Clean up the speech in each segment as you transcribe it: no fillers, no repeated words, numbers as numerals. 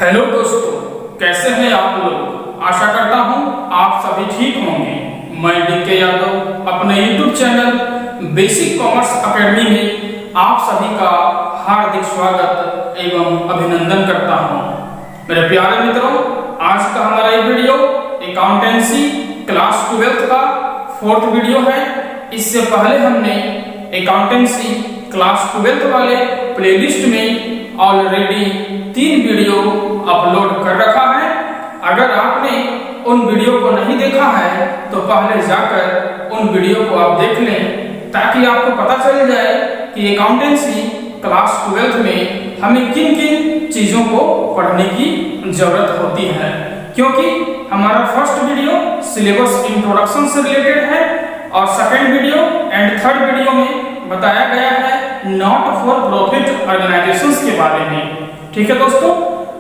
Hello दोस्तों, कैसे हैं आप लोग। आशा करता हूं आप सभी ठीक होंगे। मैं डीके यादव अपने YouTube channel basic commerce academy में आप सभी का हार्दिक स्वागत एवं अभिनंदन करता हूं। मेरे प्यारे मित्रों, आज का हमारा ये वीडियो अकाउंटेंसी क्लास 12 का 4th वीडियो है। इससे पहले हमने अकाउंटेंसी क्लास 12 वाले प्लेलिस्ट में ऑलरेडी 3 वीडियो अपलोड कर रखा है। अगर आपने उन वीडियो को नहीं देखा है तो पहले जाकर उन वीडियो को आप देख लें, ताकि आपको पता चल जाए कि अकाउंटेंसी क्लास 12 में हमें किन किन चीज़ों को पढ़ने की जरूरत होती है। क्योंकि हमारा फर्स्ट वीडियो सिलेबस इंट्रोडक्शन से रिलेटेड है और second video and third video में बताया गया है नॉट फॉर प्रॉफिट ऑर्गेनाइजेशंस के बारे में। ठीक है दोस्तों,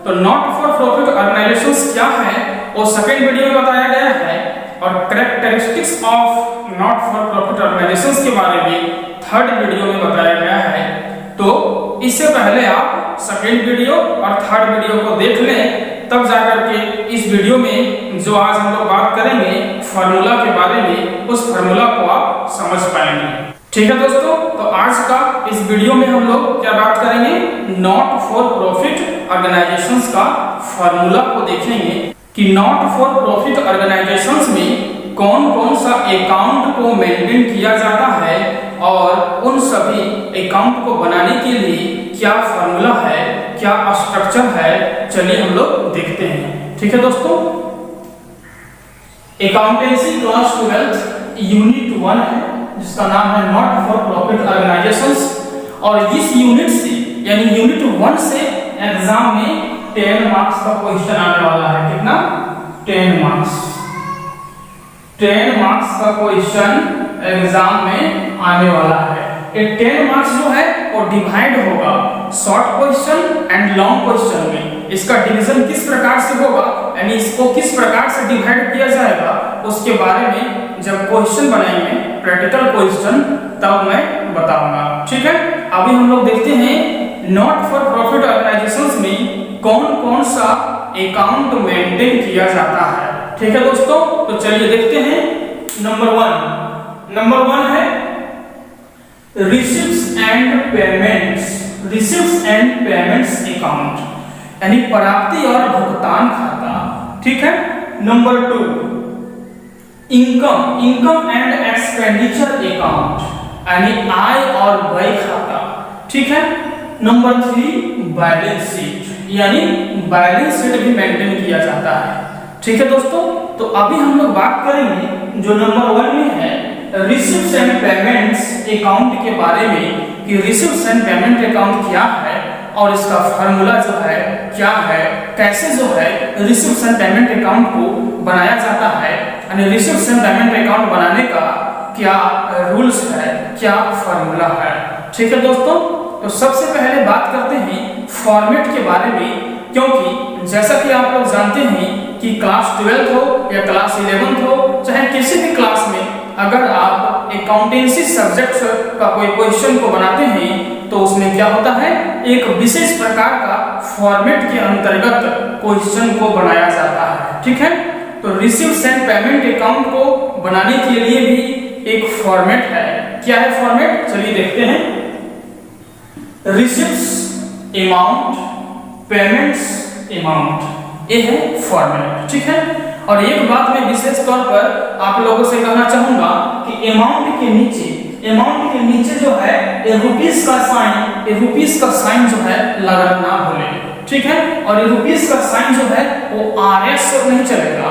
तो नॉट फॉर प्रॉफिट ऑर्गेनाइजेशंस क्या है वो सेकंड वीडियो में बताया गया है और characteristics of not for profit organisations के बारे में थर्ड वीडियो में बताया गया है। तो इससे पहले आप सेकंड वीडियो और थर्ड वीडियो को देख लें, तब जाकर के इस वीडियो में जो आज हम लोग बात करेंगे फार्मूला के बारे में, उस फार्मूला को आप समझ पाएंगे। ठीक है दोस्तों, तो आज का इस वीडियो में हम लोग क्या बात करेंगे, नॉट फॉर प्रॉफिट ऑर्गेनाइजेशंस का फार्मूला को देखेंगे कि नॉट फॉर प्रॉफिट ऑर्गेनाइजेशंस में कौन कौन सा अकाउंट को मेंटेन किया जाता है और उन सभी अकाउंट को बनाने के लिए क्या फार्मूला है, क्या स्ट्रक्चर है। चलिए हम लोग देखते हैं। ठीक है दोस्तों, अकाउंटेंसी क्लास 12 यूनिट 1 है जिसका नाम है नॉट फॉर प्रॉफिट ऑर्गेनाइजेशंस। और इस यूनिट से यानी यूनिट 1 से एग्जाम में 10 मार्क्स का क्वेश्चन आने वाला है। कितना? 10 मार्क्स। 10 मार्क्स का क्वेश्चन एग्जाम में आने वाला है। ये 10 मार्क्स जो है वो डिवाइड होगा short question and long question में। इसका डिवीजन किस प्रकार से होगा, यानी इसको किस प्रकार से डिवाइड किया जाएगा, उसके बारे में जब क्वेश्चन बनाएंगे प्रैक्टिकल क्वेश्चन तब मैं बताऊंगा। ठीक है, अभी हम लोग देखते हैं नॉट फॉर प्रॉफिट ऑर्गेनाइजेशंस में कौन कौन सा अकाउंट मेंटेन किया जाता है। ठीक है दोस्तों, तो चलिए देखते हैं। नंबर 1 है receives and payments. Receives and payments account यानी प्राप्ति और भुगतान खाता। ठीक है। Number 2 income and expenditure account यानी आय और व्यय खाता। ठीक है। नंबर 3 बैलेंस शीट यानी बैलेंस शीट भी मेंटेन किया जाता है। ठीक है दोस्तों, तो अभी हम लोग बात करेंगे जो नंबर 1 में है रिसीव्स एंड पेमेंट्स अकाउंट के बारे में कि रिसीव्स एंड पेमेंट अकाउंट क्या है और इसका फार्मूला जो है क्या है, कैसे जो है रिसीव्स एंड पेमेंट अकाउंट को बनाया जाता है, यानी रिसीव्स एंड पेमेंट अकाउंट बनाने का क्या रूल्स है, क्या फार्मूला है। ठीक है दोस्तों, तो सबसे पहले बात करते हैं फॉर्मेट के बारे में। क्योंकि जैसा कि आप लोग जानते हैं कि क्लास 12 हो या क्लास 11 हो, चाहे किसी भी क्लास में अगर आप अकाउंटेंसी सब्जेक्ट का कोई क्वेश्चन को बनाते हैं तो उसमें क्या होता है, एक विशेष प्रकार का फॉर्मेट के अंतर्गत क्वेश्चन को बनाया जाता है। ठीक है, तो रिसीव्स एंड पेमेंट अकाउंट को बनाने के लिए भी एक फॉर्मेट है। क्या है फॉर्मेट, चलिए देखते हैं। रिसीव्स अमाउंट, पेमेंट्स अमाउंट, ये है फॉर्मेट। ठीक है, और एक बात मैं विशेष तौर पर आप लोगों से कहना चाहूंगा कि अमाउंट के नीचे जो है ये रुपीस का साइन जो है लगाना ना भूलें। ठीक है, और ये रुपीस का साइन जो है वो आरएस नहीं चलेगा।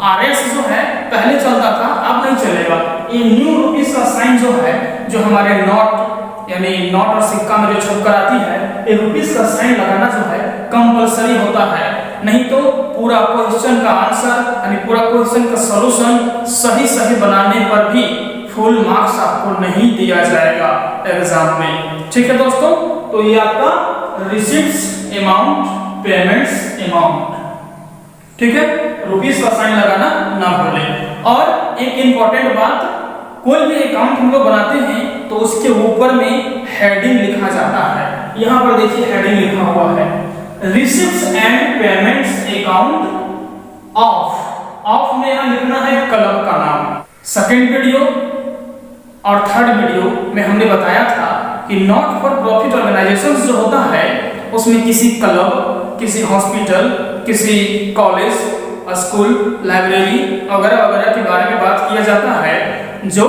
आरएस जो है पहले चलता था, अब नहीं चलेगा। ये न्यू रुपीस का साइन जो है, जो हमारे नोट यानी नोट और सिक्का में जो छपकर आती है, ये रुपीस का साइन लगाना जो है कंपलसरी होता है। नहीं तो पूरा क्वेश्चन का आंसर यानी पूरा क्वेश्चन का सॉल्यूशन सही बनाने पर भी फुल मार्क्स आपको नहीं दिया जाएगा एग्जाम में। ठीक है दोस्तों, तो ये आपका रिसीव्स अमाउंट, पेमेंट्स अमाउंट। ठीक है, रुपीस का साइन लगाना ना भूलें। और एक इंपॉर्टेंट बात, कोई भी अकाउंट हम लोग बनाते हैं तो उसके ऊपर में हेडिंग लिखा जाता है। यहाँ पर देखिए हेडिंग लिखा हुआ है। Receipts and payments account of में यहां लिखना है क्लब का नाम। सेकेंड वीडियो और थर्ड वीडियो में हमने बताया था कि नॉट फॉर प्रॉफिट ऑर्गेनाइजेशन जो होता है उसमें किसी क्लब, किसी हॉस्पिटल, किसी कॉलेज, स्कूल, लाइब्रेरी वगैरह वगैरह के बारे में बात किया जाता है जो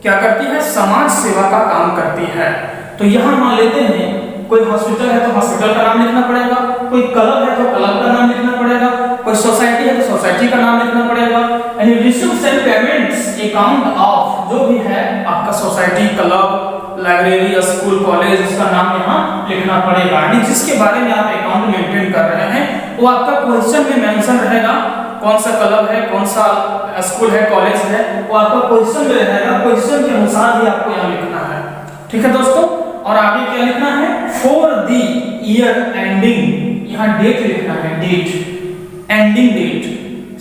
क्या करती है, समाज सेवा का काम करती है। तो यहाँ मान लेते हैं कोई हॉस्पिटल है तो हॉस्पिटल का नाम लिखना पड़ेगा, कोई क्लब है तो क्लब का नाम लिखना पड़ेगा, कोई सोसाइटी है तो सोसाइटी का नाम लिखना पड़ेगा। यानी receives and payments account of जो भी है आपका society, club, library, school, college, उसका नाम यहाँ लिखना पड़ेगा। यानी जिसके बारे में आप अकाउंट मेंटेन कर रहे हैं वो आपका क्वेश्चन में मेंशन रहेगा, कौन सा क्लब है, कौन सा स्कूल है, कॉलेज है, वो आपका क्वेश्चन में रहेगा। क्वेश्चन के अनुसार ही आपको यहाँ लिखना है। ठीक है दोस्तों, और आगे क्या लिखना है, फॉर द ईयर एंडिंग, यहाँ डेट लिखना है, डेट, एंडिंग डेट,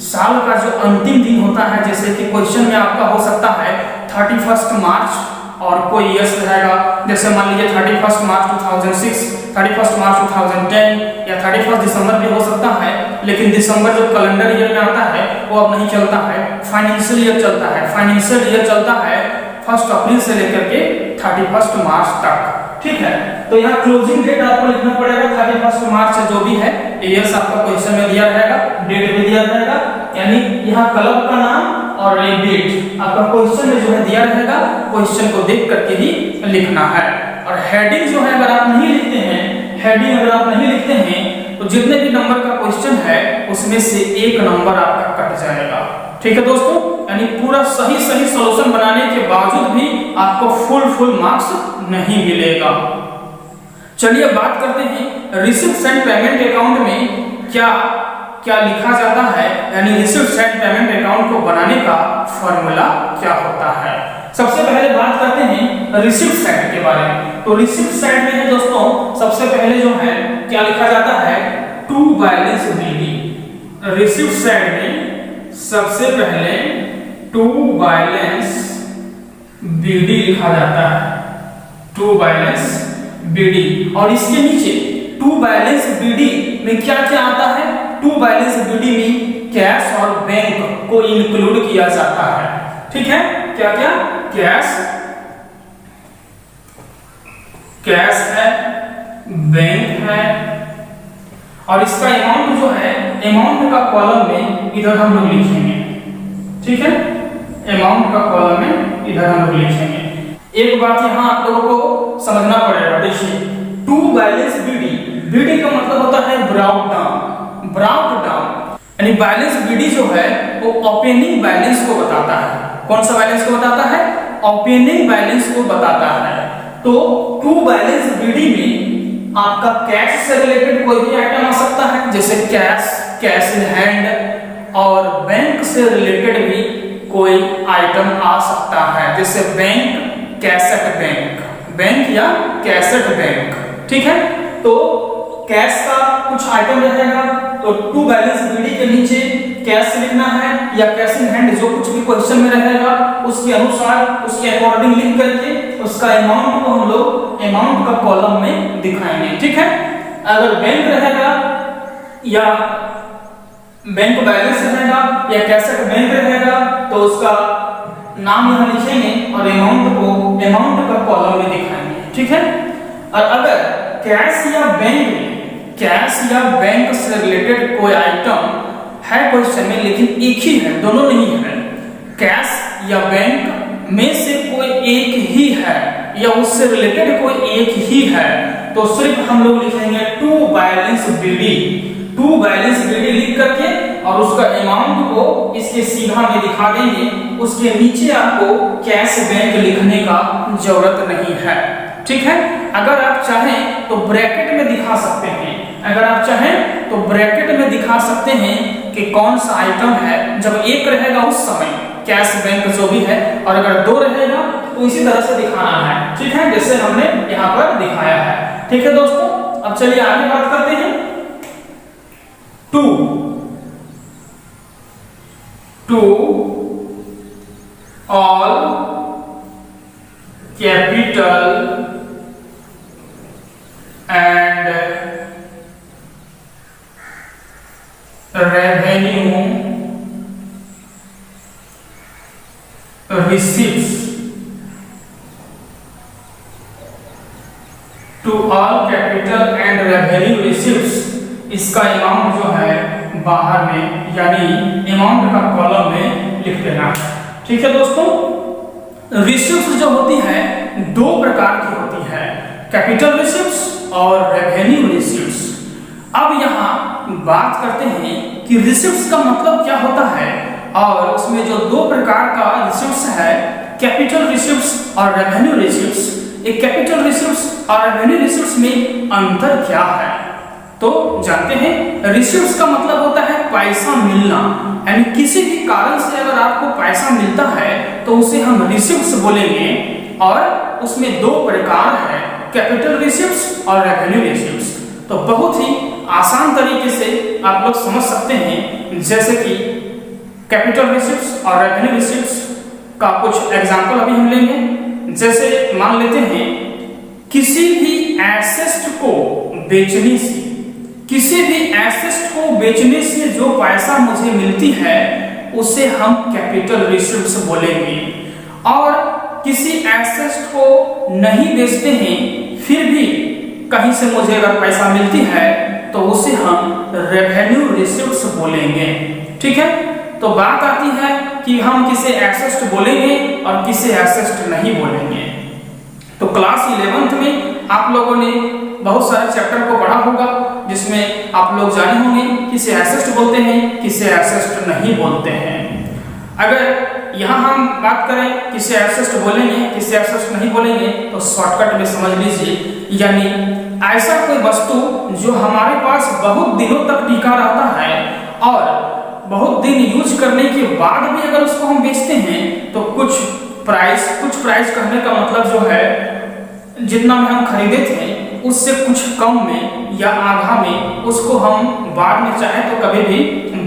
साल का जो अंतिम दिन होता है। जैसे कि क्वेश्चन में आपका हो सकता है 31 मार्च और कोई ईयर्स रहेगा, जैसे मान लीजिए 31 मार्च 2006, 31 मार्च 2010 या 31 दिसंबर भी हो सकता है। लेकिन दिसंबर जो कैलेंडर ईयर में आता है वो अब नहीं चलता है, फाइनेंशियल ईयर चलता है। फाइनेंशियल ईयर चलता है 1 अप्रैल से लेकर के 31 मार्च तक। ठीक है, तो यहाँ क्लोजिंग डेट आपको लिखना पड़ेगा 31 मार्च, जो भी है ईयर्स आपका क्वेश्चन में दिया रहेगा, डेट भी दिया रहेगा। यानी यहाँ क्लब का नाम और डेट आपका क्वेश्चन में जो है दिया रहेगा, क्वेश्चन को देख करके ही लिखना है। और हेडिंग जो है अगर आप नहीं लिखते हैं, हेडिंग अगर आप नहीं लिखते हैं तो जितने भी नंबर का क्वेश्चन है उसमें से 1 नंबर आपका कट जाएगा। ठीक है दोस्तों, यानी पूरा सही सॉल्यूशन बनाने के बावजूद भी आपको फुल मार्क्स नहीं मिलेगा। चलिए बात करते हैं रिसीव्ट्स एंड पेमेंट अकाउंट में क्या लिखा जाता है, यानी रिसीव्ट्स एंड पेमेंट अकाउंट को बनाने का फॉर्मूला क्या होता है। सबसे पहले बात करते हैं रिसीव्ट साइड के बारे में। तो रिसीव्ट साइड में है दोस्तों, सबसे पहले जो है क्या लिखा जाता है, टू बैलेंस बीडी। रिसीव्ट साइड में सबसे पहले टू बैलेंस बीडी लिखा जाता है, टू बैलेंस बीडी। और इसके नीचे टू बैलेंस बीडी में क्या क्या आता है, टू बैलेंस बीडी में कैश और बैंक को इंक्लूड किया जाता है। ठीक है, क्या क्या, कैश है, बैंक है, और इसका अमाउंट जो है, अमाउंट का कॉलम में इधर हम लोग लिखेंगे। ठीक है, अमाउंट का कॉलम में इधर हम लोग लिखेंगे। एक बात यहाँ आप लोगों को समझना पड़ेगा, देखिए टू बैलेंस बीडी, बीडी का मतलब होता है ब्राउट डाउन, यानी बैलेंस बीडी जो है वो ओपनिंग बैलेंस को बताता है। कौन सा बैलेंस को बताता है, ओपनिंग बैलेंस को बताता है। तो टू बैलेंस बीडी में आपका कैश से रिलेटेड कोई भी आइटम आ सकता है, जैसे कैश इन हैंड, और बैंक से रिलेटेड भी कोई आइटम आ सकता है, जैसे बैंक या कैसेट बैंक। ठीक है, तो कैश का कुछ आइटम रहेगा, तो टू बैलेंस बीडी के नीचे कैश लिखना है या कैश इन हैंड, जो कुछ भी क्वेश्चन में रहेगा उसके अनुसार, उसके अकॉर्डिंग लिख करके उसका अमाउंट को हम लोग अमाउंट का कॉलम में दिखाएंगे। ठीक है, अगर बैंक रहेगा या बैंक बैलेंस रहेगा या कैसेट बैंक रहेगा तो उसका नाम यहाँ लिखेंगे और अमाउंट का कॉलम में दिखाएंगे। ठीक है, और अगर कैश या बैंक से रिलेटेड कोई आइटम है क्वेश्चन में, लेकिन एक ही है, दोनों नहीं है, कैश या बैंक में से कोई एक ही है या उससे रिलेटेड कोई एक ही है, तो सिर्फ हम लोग लिखेंगे टू बैलेंस बीडी लिख करके और उसका अमाउंट को इसके सीधा में दिखा देंगे। उसके नीचे आपको कैश बैंक लिखने का जरूरत नहीं है। ठीक है, अगर आप चाहें तो ब्रैकेट में दिखा सकते हैं, दिखा सकते हैं कि कौन सा आइटम है। जब एक रहेगा उस समय कैश बैंक जो भी है, और अगर 2 रहेगा तो इसी तरह से दिखाना है। ठीक है, जैसे हमने यहाँ पर दिखाया है। ठीक है दोस्तों, अब चलिए आगे बात करते हैं। To all capital and revenue receives to all capital and revenue receives, इसका अमाउंट जो है बाहर में यानी अमाउंट का कॉलम में लिख देना है। ठीक है दोस्तों, रिसीव्स जो होती है दो प्रकार की होती है, कैपिटल रिसीव्स और रेवेन्यू रिसीव्स। अब यहाँ बात करते हैं कि रिसीव्स का मतलब क्या होता है और उसमें जो दो प्रकार का रिसीव्स है, कैपिटल रिसीव्स और रेवेन्यू रिसीव्स। एक कैपिटल रिसीव्स और रेवेन्यू रिसीव्स में अंतर क्या है तो जानते हैं। रिसीव्स का मतलब होता है पैसा मिलना, यानी किसी भी कारण से अगर आपको पैसा मिलता है तो उसे हम रिसीव्स बोलेंगे और उसमें दो प्रकार है, कैपिटल रिसीव्स और रेवेन्यू रिसीव्स। तो बहुत ही आसान तरीके से आप लोग समझ सकते हैं, जैसे कि कैपिटल रिसीव्स और रेवेन्यू रिसीव्स का कुछ एग्जांपल अभी हम लेंगे। जैसे मान लेते हैं किसी भी एसेट को बेचने से, किसी भी एसेट को बेचने से जो पैसा मुझे मिलती है उसे हम कैपिटल रिसीव्स बोलेंगे। और किसी एसेट को नहीं बेचते हैं फिर भी कहीं से मुझे अगर पैसा मिलती है तो उसे हम रेवेन्यू रिसीव्स बोलेंगे। ठीक है, तो बात आती है कि हम किसे एसेट बोलेंगे और किसे एसेट नहीं बोलेंगे। तो क्लास 11th में आप लोगों ने बहुत सारे चैप्टर को पढ़ा होगा जिसमें आप लोग जाने होंगे किसे एसेट बोलते हैं, किसे एसेट नहीं बोलते हैं। अगर यहाँ हम बात करें किसे एसेट बोलेंगे, किसे एसेट नहीं बोलेंगे तो शॉर्टकट में समझ लीजिए, यानी ऐसा कोई वस्तु जो हमारे पास बहुत दिनों तक टिका रहता है और बहुत दिन यूज करने के बाद भी अगर उसको हम बेचते हैं तो कुछ प्राइस कहने का मतलब जो है जितना में हम खरीदे थे उससे कुछ कम में या आधा में उसको हम बाद में चाहे तो कभी भी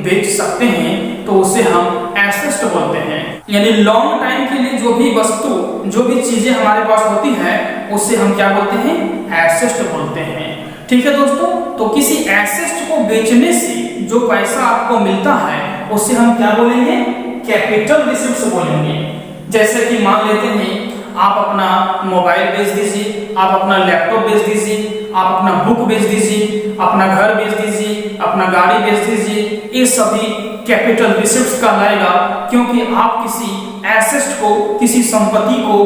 बेच सकते हैं, तो उसे हम एसेट बोलते हैं। यानी लॉन्ग टाइम के लिए जो भी वस्तु, जो भी चीजें हमारे पास होती है उसे हम क्या बोलते हैं, एसेट बोलते हैं। ठीक है दोस्तों, तो किसी एसेट को बेचने से जो पैसा आपको मिलता है उसे हम क्या बोलेंगे, कैपिटल रिसीव्स बोलेंगे। जैसे कि मान लेते हैं आप अपना मोबाइल बेच दीजिए, आप अपना लैपटॉप बेच दीजिए, आप अपना बुक बेच दीजिए, अपना घर बेच दीजिए, अपना गाड़ी बेच दीजिए, ये सभी कैपिटल रिसीव्स कहलाएगा, क्योंकि आप किसी एसेट को, किसी संपत्ति को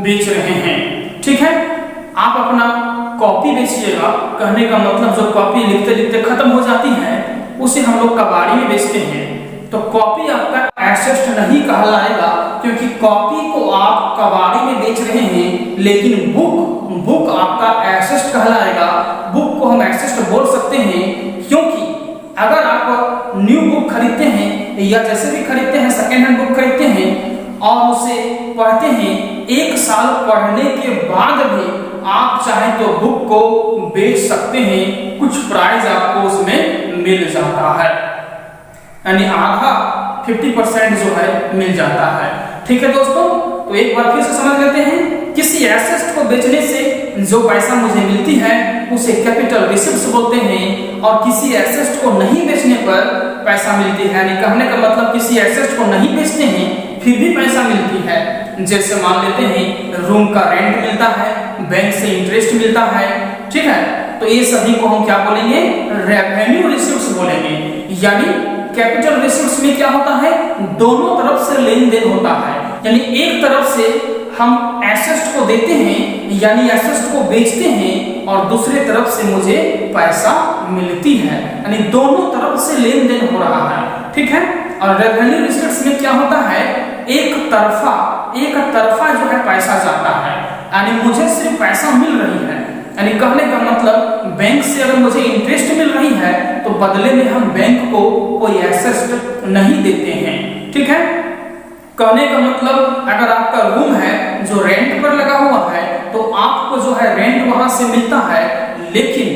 बेच रहे हैं। ठीक है, आप अपना कॉपी बेचिएगा, कहने का मतलब जो कॉपी लिखते लिखते खत्म हो जाती है उसे हम लोग कबाड़ी में बेचते हैं, तो कॉपी आपका एसेट नहीं कहलाएगा, क्योंकि कॉपी को आप कबाड़ी में बेच रहे हैं, लेकिन बुक आपका एसेट कहलाएगा। बुक को हम एसेट बोल सकते हैं, क्योंकि अगर आप न्यू बुक खरीदते हैं या जैसे भी खरीदते हैं, सेकेंड हैंड बुक खरीदते हैं और उसे पढ़ते हैं, 1 साल पढ़ने के बाद भी आप चाहे तो बुक को बेच सकते हैं, कुछ प्राइस आपको उसमें मिल जाता है, यानी आधा 50% जो है मिल जाता है। ठीक है दोस्तों, तो एक बार फिर से समझ लेते हैं, किसी एसेट को बेचने से जो पैसा मुझे मिलती है उसे कैपिटल रिसीव्स बोलते हैं, और किसी एसेट को नहीं बेचने पर पैसा मिलती है, यानी कहने का मतलब किसी एसेट को नहीं बेचते हैं फिर भी पैसा मिलती है। जैसे मान लेते हैं रूम का रेंट मिलता है, बैंक से इंटरेस्ट मिलता है। ठीक है, तो ये सभी को हम क्या बोलेंगे, रेवेन्यू रिसीव्स बोलेंगे। यानी कैपिटल रिसीव्स में क्या होता है, दोनों तरफ से लेन देन होता है, यानी एक तरफ से हम एसेट को देते हैं यानी एसेट को बेचते हैं और दूसरे तरफ से मुझे पैसा मिलती है, यानी दोनों तरफ से लेन देन हो रहा है। ठीक है, और रेवेन्यू रिसीव्स में क्या होता है, एक तरफा जो है पैसा जाता है, यानी मुझे सिर्फ पैसा मिल रही है, यानी कहने का मतलब बैंक से अगर मुझे इंटरेस्ट मिल रही है तो बदले में हम बैंक को कोई एसेट नहीं देते हैं। ठीक है, कहने का मतलब अगर आपका रूम है जो रेंट पर लगा हुआ है तो आपको जो है रेंट वहां से मिलता है, लेकिन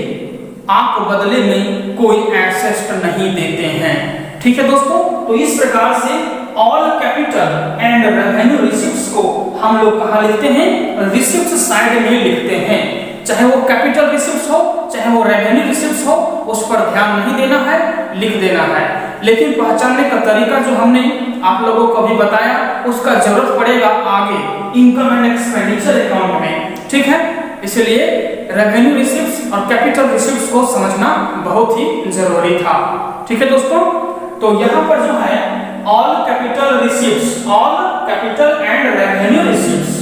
आप बदले में कोई एसेट नहीं देते हैं। ठीक है दोस्तों, तो इस प्रकार से all capital and revenue receives को हम लोग कहाँ लिखते हैं, रिसीव्स साइड में लिखते हैं, चाहे वो कैपिटल रिसीव्स हो, चाहे वो रेवेन्यू रिसीव्स हो, उस पर ध्यान नहीं देना है, लिख देना है। लेकिन पहचानने का तरीका जो हमने आप लोगों को अभी बताया उसका जरूरत पड़ेगा आगे इनकम एंड एक्सपेंडिचर अकाउंट में, ठीक है। इसलिए रेवेन्यू रिसीप्ट्स और कैपिटल रिसीप्ट्स को समझना बहुत ही जरूरी था, ठीक है दोस्तों। तो यहाँ पर जो है all capital receipts, all capital and revenue receipts,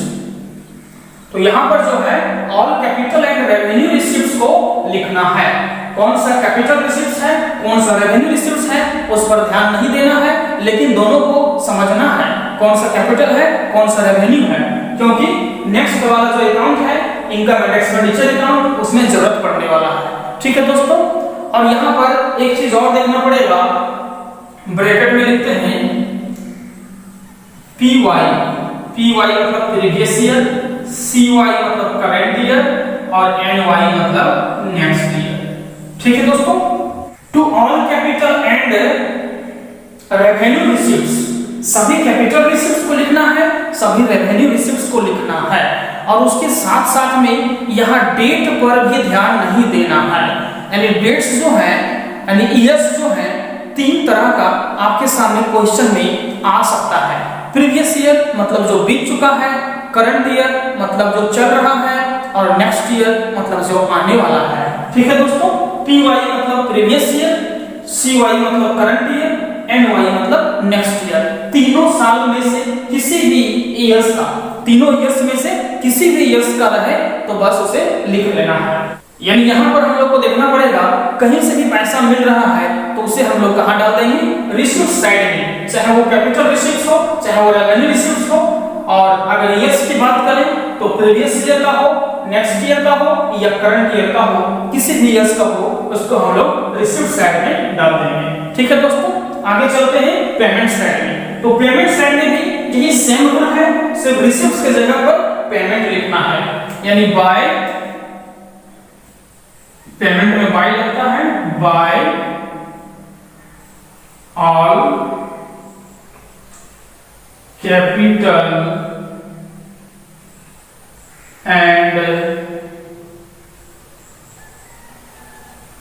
तो यहाँ पर जो है all capital and revenue receipts को लिखना है। कौन सा कैपिटल रिसीप्ट्स है, कौन सा रेवेन्यू रिसीप्ट्स है, उस पर ध्यान नहीं देना है, लेकिन दोनों को समझना है, कौन सा कैपिटल है, कौन सा रेवेन्यू है, क्योंकि नेक्स्ट वाला जो अकाउंट है इनकम एंड एक्सपेंडिचर अकाउंट, उसमें जरूरत पड़ने वाला है, ठीक है दोस्तों। और यहाँ पर एक चीज और देखना पड़ेगा, ब्रैकेट में लिखते हैं PY, PY मतलब प्रीवियस ईयर, CY मतलब करंट ईयर और NY मतलब नेक्स्ट ईयर, ठीक है दोस्तों। To all capital and revenue receipts, सभी कैपिटल रिसीप्ट्स को लिखना है, सभी रेवेन्यू रिसीप्ट्स को लिखना है, और उसके साथ साथ में यहाँ डेट पर भी ध्यान नहीं देना है। यानी डेट्स जो है, यानी ईयर्स जो है, तीन तरह का आपके सामने क्वेश्चन में आ सकता है। प्रीवियस ईयर मतलब जो बीत चुका है, करंट ईयर मतलब जो चल रहा है, और नेक्स्ट ईयर मतलब जो आने वाला है, ठीक है दोस्तों। PY मतलब प्रीवियस ईयर, CY मतलब करंट ईयर, NY मतलब नेक्स्ट ईयर। तीनों साल में से किसी भी ईयर्स का, तीनों ईयर्स में से किसी भी ईयर्स का रहे तो बस उसे लिख लेना है। यानी यहाँ पर हम लोग को देखना पड़ेगा कहीं से भी पैसा मिल रहा है तो उसे हम लोग कहाँ डाल देंगे, रिसीप्ट साइड में, चाहे वो कैपिटल रिसीप्ट हो, चाहे वो रेवेन्यू रिसीप्ट हो। और अगर ईयर्स की बात करें तो प्रीवियस ईयर का हो, नेक्स्ट ईयर का हो या करंट ईयर का हो, किसी भी ईयर्स का हो, उसको हम लोग रिसीप्ट साइड में डाल देंगे, ठीक है दोस्तों। आगे चलते हैं पेमेंट साइड में। तो पेमेंट साइड में भी यही सेम रूल है, सिर्फ रिसीप्ट्स की जगह पर पेमेंट लिखना है। यानी बाय, पेमेंट में बाय लगता है, by all capital and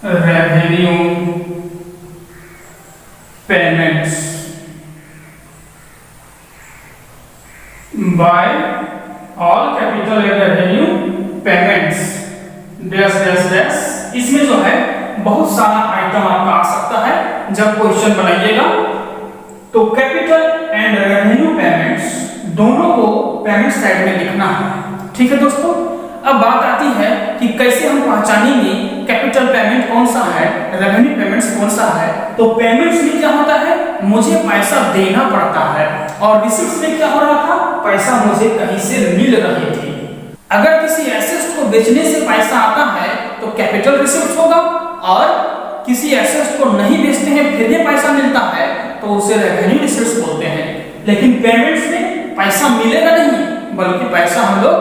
revenue payments, by all capital and revenue payments dash dash dash. इसमें जो है बहुत सारा आइटम आपका आ सकता है जब क्वेश्चन बनाइएगा। तो कैपिटल एंड रेवेन्यू पेमेंट्स दोनों को पेमेंट साइड में लिखना है, ठीक है दोस्तों। अब बात आती है कि कैसे हम पहचानेंगे कैपिटल पेमेंट कौन सा है, रेवेन्यू पेमेंट्स कौन सा है। तो पेमेंट्स में क्या होता है, मुझे पैसा देना पड़ता है, और रिसीप्ट्स में क्या हो रहा था, पैसा मुझे कहीं से मिल रही थी। अगर किसी एसेट को बेचने से पैसा आता है तो कैपिटल रिसीप्ट होगा, और किसी एसेट को नहीं बेचते हैं फिर भी पैसा मिलता है तो उसे रेवेन्यू रिसीप्ट्स बोलते हैं। लेकिन पेमेंट्स में पैसा मिलेगा नहीं, बल्कि पैसा हम लोग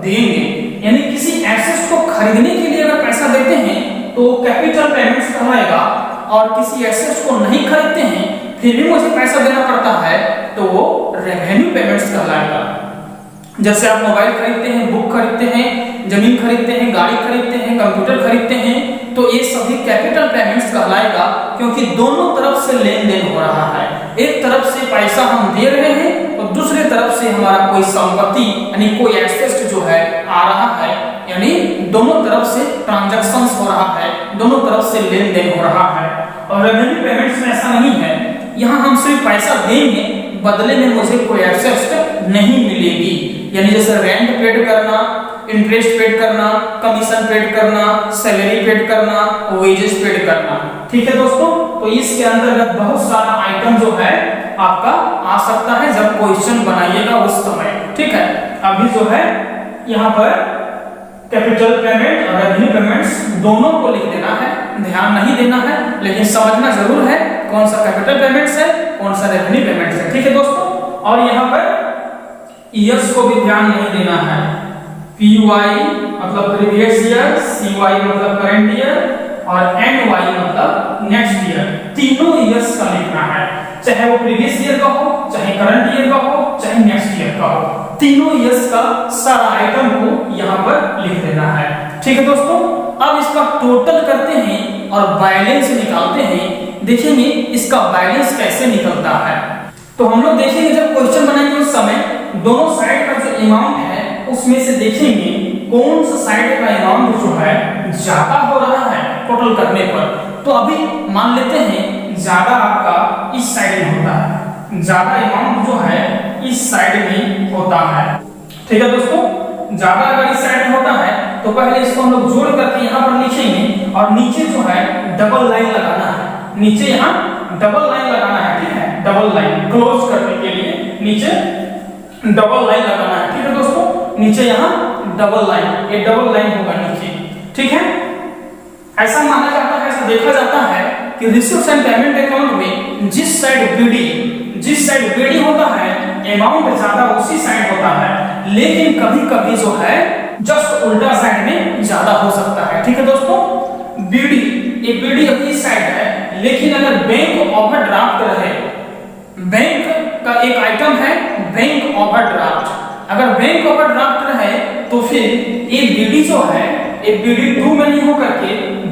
देंगे। यानी किसी एसेट को खरीदने के लिए अगर पैसा देते हैं तो कैपिटल पेमेंट्स कहलाएगा, और किसी एसेट को नहीं खरीदते हैं फिर भी मुझे पैसा देना पड़ता है तो वो रेवेन्यू पेमेंट्स कहलाएगा। जैसे आप मोबाइल खरीदते हैं, बुक खरीदते हैं, जमीन खरीदते हैं, गाड़ी खरीदते हैं, कंप्यूटर खरीदते हैं, तो ये सभी कैपिटल पेमेंट्स कहलाएगा, क्योंकि दोनों तरफ से लेन देन हो रहा है। एक तरफ से पैसा हम दे रहे हैं और दूसरी तरफ से हमारा कोई संपत्ति यानी कोई एसेट जो है आ रहा है, यानी दोनों तरफ से ट्रांजैक्शंस हो रहा है, दोनों तरफ से लेन देन हो रहा है। और रेवेन्यू पेमेंट्स में ऐसा नहीं है, यहाँ हम सिर्फ पैसा देंगे, बदले में मुझे कोई एसेट नहीं मिलेगी। यानी जैसे रेंट पेड करना, इंटरेस्ट पेड करना, कमीशन पेड करना, सैलरी पेड करना, वेजेस पेड करना, ठीक है दोस्तों। तो इसके अंतर्गत बहुत सारा आइटम जो है आपका आ सकता है जब क्वेश्चन बनाइएगा उस समय, ठीक है। अभी जो है यहाँ पर कैपिटल पेमेंट और रेवेन्यू पेमेंट्स दोनों को लिख देना है, ध्यान नहीं देना है, लेकिन समझना जरूर है कौन सा कैपिटल पेमेंट्स है, कौन सा रेवेन्यू पेमेंट्स है, ठीक है दोस्तों। और यहाँ पर ईयर्स को भी ध्यान नहीं देना है। PY मतलब प्रीवियस ईयर, CY मतलब करंट ईयर और NY मतलब नेक्स्ट ईयर। तीनों ईयर्स का लिखना है, चाहे वो प्रीवियस ईयर का हो, चाहे करंट ईयर का हो, चाहे नेक्स्ट ईयर का हो। तीनों ईयर्स का सारा आइटम को यहाँ पर लिख देना है, ठीक है दोस्तों। अब इसका टोटल करते हैं और बैलेंस निकालते हैं, देखेंगे इसका बैलेंस कैसे निकलता है। तो हम लोग देखेंगे जब क्वेश्चन बनाएंगे उस समय दोनों साइड का जो अमाउंट है उसमें से देखेंगे कौन सा साइड का अमाउंट जो है ज्यादा हो रहा है टोटल करने पर। तो अभी मान लेते हैं ज्यादा आपका इस साइड में होता है, ज्यादा अमाउंट जो है इस साइड में होता है। ठीक है दोस्तों, ज्यादा अगर इस साइड में होता है तो पहले इसको हम लोग जोड़ करके यहाँ पर लिखेंगे और नीचे जो है डबल लाइन लगाना है, नीचे यहाँ डबल लाइन लगाना है। ठीक है, डबल लाइन क्लोज करने के लिए नीचे डबल लाइन लगाना है। ठीक है दोस्तों, नीचे यहाँ डबल लाइन, ये डबल लाइन होगा नीचे। ठीक है, ऐसा माना जाता है, ऐसा देखा जाता है कि रिसीव्ड एंड पेमेंट अकाउंट में जिस साइड बीडी होता है अमाउंट ज्यादा उसी साइड होता है, लेकिन कभी कभी जो है जस्ट उल्टा साइड में ज्यादा हो सकता है। ठीक है दोस्तों, बीडी इस साइड है, लेकिन अगर बैंक ओवरड्राफ्ट रहे, बैंक का एक आइटम है बैंक ओवरड्राफ्ट, अगर बैंक ओवरड्राफ्ट रहे तो फिर ये बीडी जो है ये बीडी 2 में नहीं होकर के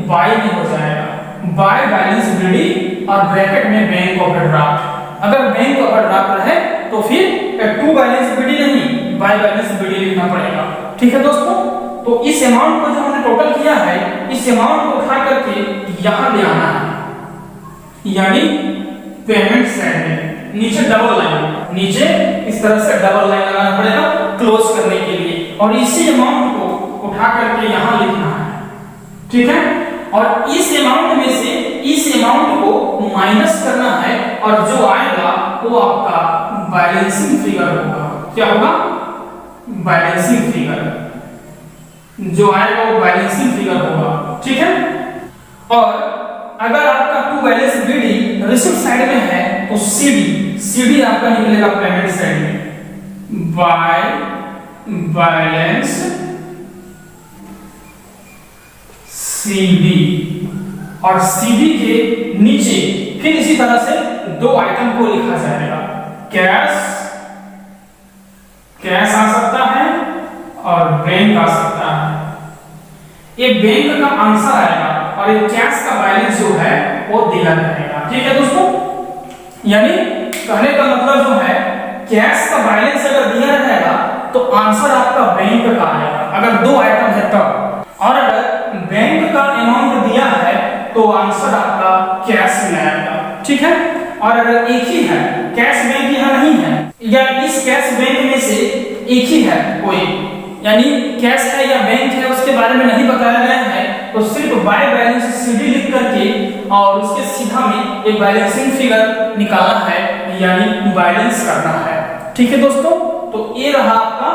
बाय में हो जाएगा, बाय बैलेंस बीडी और ब्रैकेट में बैंक ओवरड्राफ्ट। अगर बैंक ओवरड्राफ्ट रहे तो फिर 2 बैलेंस बीडी नहीं बाय बैलेंस बीडी लिखना पड़ेगा। ठीक है दोस्तों, तो इस अमाउंट को जो हमने टोटल किया है इस अमाउंट को उठा करके यहां ले आना है, यानी पेमेंट साइड में नीचे डबल लाइन, नीचे इस तरह से डबल लाइन लगाना पड़ेगा क्लोज करने के लिए, और इसी अमाउंट को उठा करके यहां लिखना है। ठीक है, और इस अमाउंट में से इस अमाउंट को माइनस करना है और जो आएगा वो आपका बैलेंसिंग फिगर होगा। क्या होगा? बैलेंसिंग फिगर, जो आएगा वो बैलेंसिंग फिगर होगा। ठीक है, और अगर आपका 2 बैलेंस बीडी रिसीव साइड में है तो सीडी आपका निकलेगा पेमेंट साइड में, बाय बैलेंस सीडी, और सीडी के नीचे फिर इसी तरह से 2 आइटम को लिखा जाएगा, कैश आ सकता है और बैंक आ सकता है। ये बैंक का आंसर आएगा और ये कैश का बैलेंस जो है वो दिया जाएगा। ठीक है दोस्तों, यानी कहने का मतलब जो है कैश का बैलेंस अगर दिया रहेगा तो आंसर आपका बैंक का आएगा अगर 2 आइटम है तब, और अगर बैंक का अमाउंट दिया है तो आंसर आपका कैश में आएगा। ठीक है, और अगर एक ही है कैश बैंक यहाँ नहीं है या इस कैश बैंक में से एक ही है कोई, यानी कैश है या बैंक है उसके बारे में नहीं बताया गया है, तो सिर्फ बाय बैलेंस सीडी लिख करके और उसके सीधा में एक बैलेंसिंग फिगर निकालना है, यानी बैलेंस करना है। ठीक है दोस्तों, तो ये रहा आपका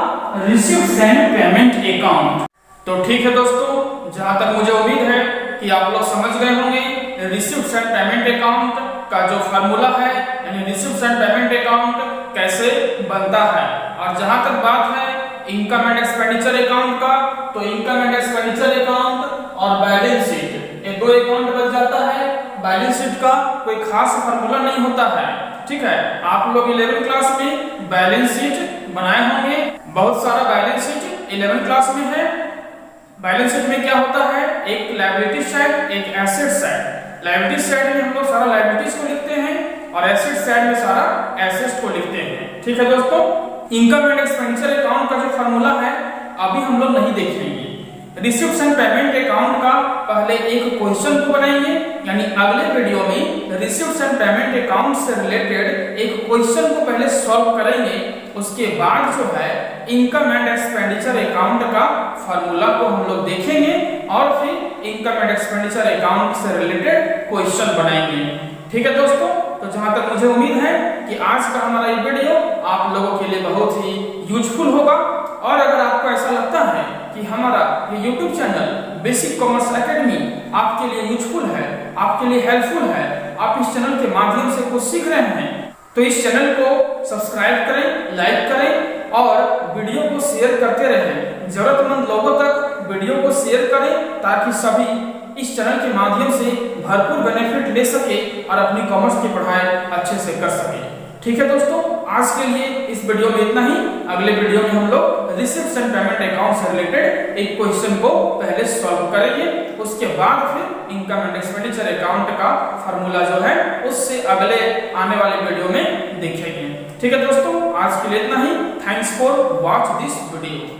रिसीव्ड एंड पेमेंट अकाउंट। तो ठीक है दोस्तों, जहां तक मुझे उम्मीद है कि आप लोग समझ गए होंगे रिसीव्ड एंड पेमेंट अकाउंट का जो फार्मूला है, यानी रिसीव्ड एंड पेमेंट अकाउंट कैसे बनता है। और जहां तक बात है इनकम एंड एक्सपेंडिचर अकाउंट का, तो इनकम एंड एक्सपेंडिचर अकाउंट और बैलेंस शीट ये 2 अकाउंट बन जाता है। बैलेंस शीट का कोई खास फार्मूला नहीं होता है। ठीक है, आप लोग 11वीं क्लास में बैलेंस शीट बनाए होंगे, बहुत सारा बैलेंस शीट 11वीं क्लास में है। बैलेंस शीट में क्या होता है, एक लायबिलिटी साइड एक एसेट साइड। लायबिलिटी साइड में हम लोग सारा लायबिलिटीज को लिखते हैं और एसेट साइड में सारा एसेट्स को लिखते हैं। ठीक है दोस्तों, इनकम एंड एक्सपेंडिचर अकाउंट का जो फार्मूला है अभी हम लोग नहीं देखेंगे। रिसीव्ड एंड पेमेंट अकाउंट का पहले एक क्वेश्चन को बनाएंगे, यानी अगले वीडियो में रिसीव्ड एंड पेमेंट अकाउंट से रिलेटेड एक क्वेश्चन को पहले सॉल्व करेंगे, उसके बाद जो है इनकम एंड एक्सपेंडिचर अकाउंट का फार्मूला को हम लोग देखेंगे और फिर इनकम एंड एक्सपेंडिचर अकाउंट से रिलेटेड क्वेश्चन बनाएंगे। ठीक है दोस्तों, तो जहां तक मुझे उम्मीद है कि आज का हमारा ये वीडियो आप लोगों के लिए बहुत ही यूजफुल होगा, और अगर आपको ऐसा लगता है कि हमारा ये YouTube channel basic commerce academy आपके लिए यूजफुल है, आपके लिए हेल्पफुल है, आप इस चैनल के माध्यम से कुछ सीख रहे हैं, तो इस चैनल को सब्सक्राइब करें, लाइक करें और वीडियो को शेयर करते रहें। जरूरतमंद लोगों तक वीडियो को शेयर करें ताकि सभी इस चैनल के माध्यम से भरपूर बेनिफिट ले सके और अपनी कॉमर्स की पढ़ाई अच्छे से कर सके। ठीक है दोस्तों, आज के लिए इस वीडियो में इतना ही। अगले वीडियो में हम लोग रिसेप्शन पेमेंट अकाउंट से रिलेटेड एक क्वेश्चन को पहले सॉल्व करेंगे, उसके बाद फिर इनकम एंड एक्सपेंडिचर अकाउंट का फार्मूला जो है उससे अगले आने वाले वीडियो में देखेंगे। ठीक है दोस्तों, आज के लिए इतना ही। Thanks for watch this video.